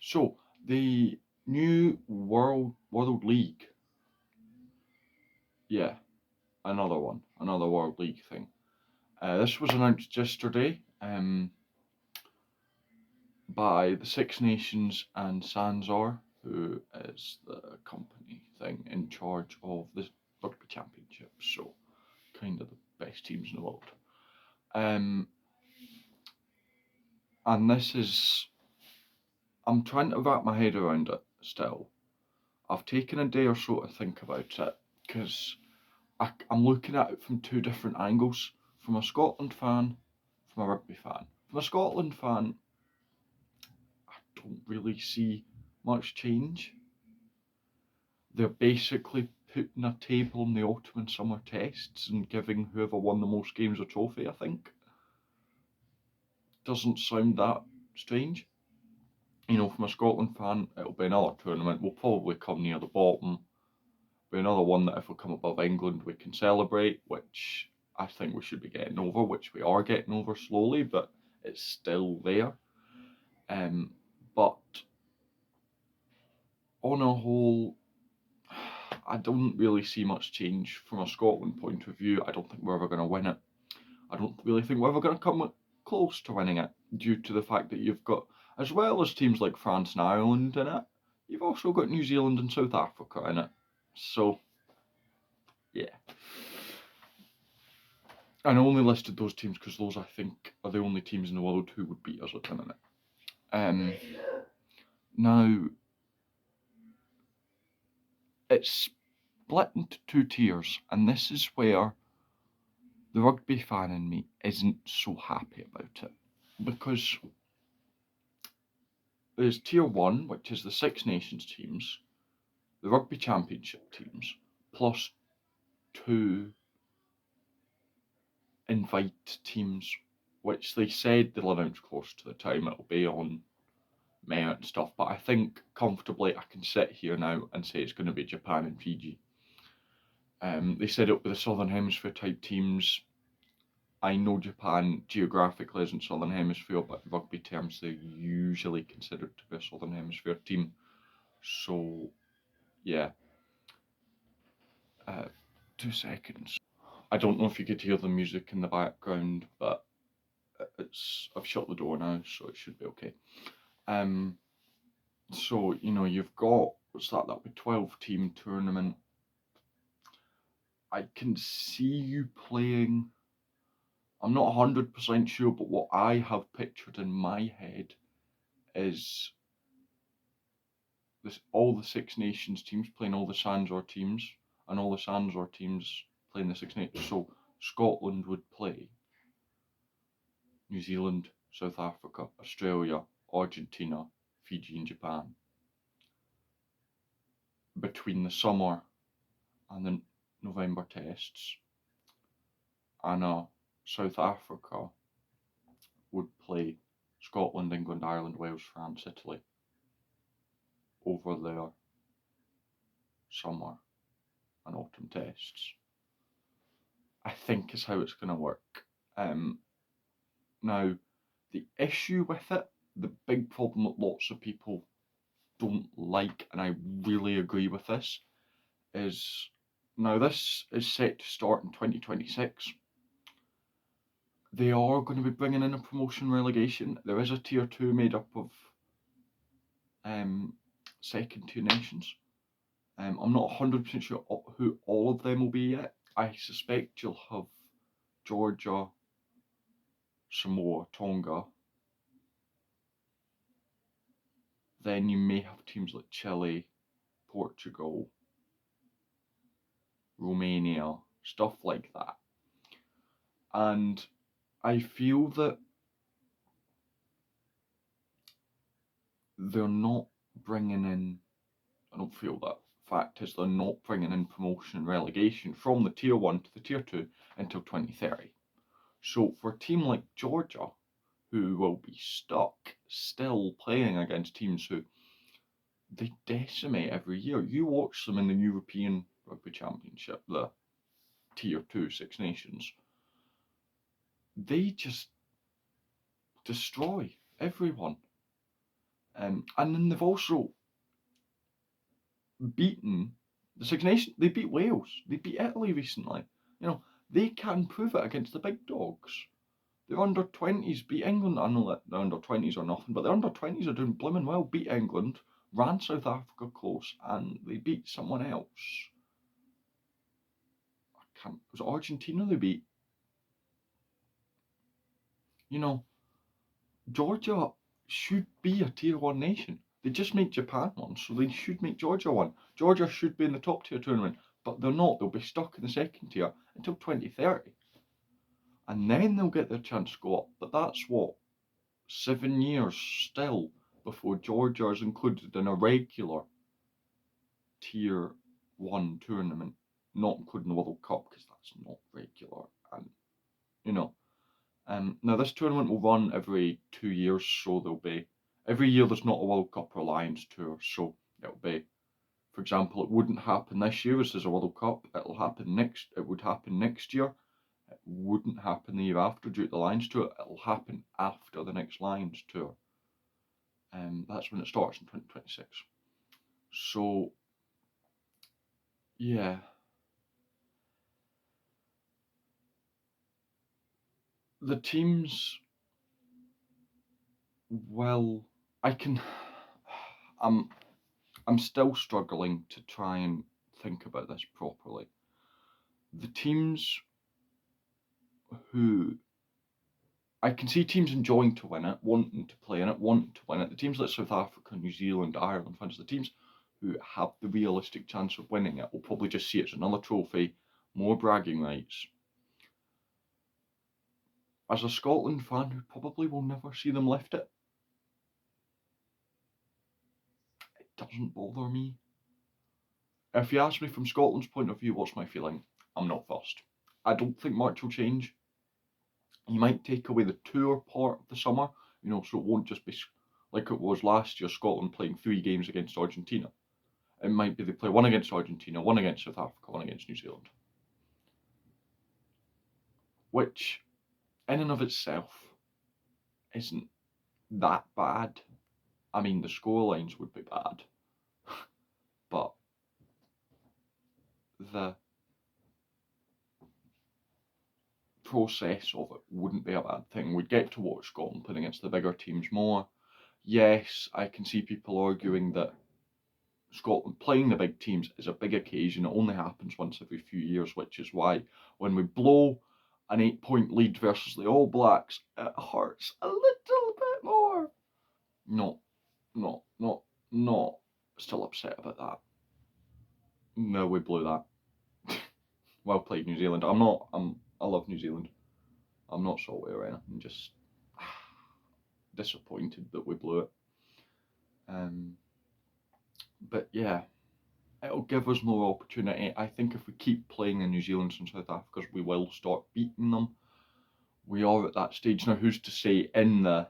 So the new World League, yeah, another World League thing. This was announced yesterday by the Six Nations and Sanzor, who is the company thing in charge of the Rugby Championship. So kind of the best teams in the world. And this is, I'm trying to wrap my head around it still. I've taken a day or so to think about it because I'm looking at it from two different angles, from a Scotland fan, from a rugby fan. From a Scotland fan, I don't really see much change. They're basically putting a table in the autumn and summer tests and giving whoever won the most games a trophy, I think. Doesn't sound that strange. From a Scotland fan, it'll be another tournament. We'll probably come near the bottom. Be another one that if we come above England, we can celebrate, which I think we should be getting over, which we are getting over slowly, but it's still there. But on a whole, I don't really see much change from a Scotland point of view. I don't think we're ever going to win it. I don't really think we're ever going to come close to winning it due to the fact that you've got, as well as teams like France and Ireland in it, you've also got New Zealand and South Africa in it. So, yeah. And I only listed those teams because those, I think, are the only teams in the world who would beat us at the minute. Now, it's split into two tiers, and this is where the rugby fan in me isn't so happy about it. Because there's tier 1, which is the Six Nations teams, the Rugby Championship teams, plus 2 invite teams, which they said they'll announce close to the time it'll be on merit and stuff, but I think comfortably I can sit here now and say it's going to be Japan and Fiji. They said it'll be the Southern Hemisphere type teams. I know Japan geographically isn't Southern Hemisphere, but in rugby terms they're usually considered to be a Southern Hemisphere team. So, yeah. 2 seconds. I don't know if you could hear the music in the background, but I've shut the door now, so it should be okay. So, you've got, what's that? That'll be 12-team tournament. I can see you playing, I'm not 100% sure, but what I have pictured in my head is all the Six Nations teams playing all the Sanzor teams, and all the Sanzor teams playing the Six Nations. So Scotland would play New Zealand, South Africa, Australia, Argentina, Fiji and Japan between the summer and the November tests, and South Africa would play Scotland, England, Ireland, Wales, France, Italy over their summer and autumn tests. I think is how it's going to work. Now, the issue with it, the big problem that lots of people don't like, and I really agree with this, is now this is set to start in 2026. They are going to be bringing in a promotion relegation. There is a tier 2 made up of second tier nations. I'm not 100% sure who all of them will be yet. I suspect you'll have Georgia, Samoa, Tonga. Then you may have teams like Chile, Portugal, Romania, stuff like that. And I feel that they're not bringing in, I don't feel that. Fact is, they're not bringing in promotion and relegation from the tier 1 to the tier 2 until 2030. So for a team like Georgia, who will be stuck still playing against teams who they decimate every year. You watch them in the European Rugby Championship, the tier 2 Six Nations. They just destroy everyone. And then they've also beaten the Six Nations. They beat Wales. They beat Italy recently. You know, they can prove it against the big dogs. Their under 20s beat England. I know that the under 20s are nothing, but the under 20s are doing blooming well. Beat England, ran South Africa close, and they beat someone else. Was it Argentina they beat? You know, Georgia should be a tier 1 nation. They just made Japan one, so they should make Georgia one. Georgia should be in the top tier tournament, but they're not. They'll be stuck in the second tier until 2030. And then they'll get their chance to go up. But that's what, 7 years still before Georgia is included in a regular tier 1 tournament, not including the World Cup, because that's not regular. And, you know, now this tournament will run every 2 years, so there'll be, every year there's not a World Cup or Alliance Tour, so it'll be, for example, it wouldn't happen this year as there's a World Cup, it would happen next year, it wouldn't happen the year after due to the Lions Tour, it'll happen after the next Lions Tour. That's when it starts in 2026. So, yeah. The teams, well, I'm still struggling to try and think about this properly. The teams who I can see teams enjoying to win it, wanting to play in it, wanting to win it. The teams like South Africa, New Zealand, Ireland, for instance, the teams who have the realistic chance of winning it will probably just see it as another trophy, more bragging rights. As a Scotland fan who probably will never see them lift it, it doesn't bother me. If you ask me from Scotland's point of view, what's my feeling? I'm not fussed. I don't think much will change. You might take away the tour part of the summer, so it won't just be like it was last year, Scotland playing 3 games against Argentina. It might be they play 1 against Argentina, 1 against South Africa, 1 against New Zealand. Which, in and of itself, isn't that bad. I mean, the scorelines would be bad, but the process of it wouldn't be a bad thing. We'd get to watch Scotland playing against the bigger teams more. Yes, I can see people arguing that Scotland playing the big teams is a big occasion. It only happens once every few years, which is why when we blow an 8-point lead versus the All Blacks, it hurts a little bit more. Not still upset about that. No, we blew that. Well played, New Zealand. I love New Zealand. I'm not salty or anything, just disappointed that we blew it. But yeah, it'll give us more opportunity. I think if we keep playing the New Zealands and South Africas, we will start beating them. We are at that stage now. Who's to say in the,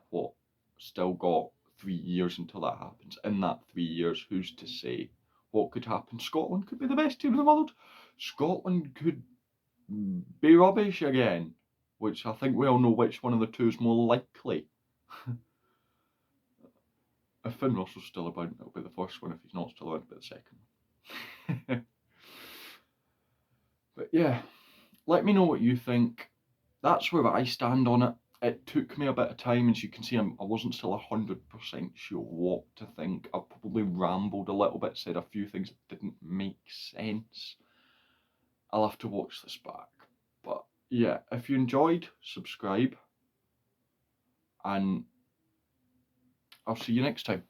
still got 3 years until that happens. In that 3 years, who's to say what could happen? Scotland could be the best team in the world. Scotland could be rubbish again, which I think we all know which one of the two is more likely. If Finn Russell's still about, it'll be the first one. If he's not still about, it'll be the second. But yeah, let me know what you think. That's where I stand on it. It took me a bit of time, as you can see, I wasn't still 100% sure what to think. I probably rambled a little bit, said a few things that didn't make sense. I'll have to watch this back. But yeah, if you enjoyed, subscribe, and I'll see you next time.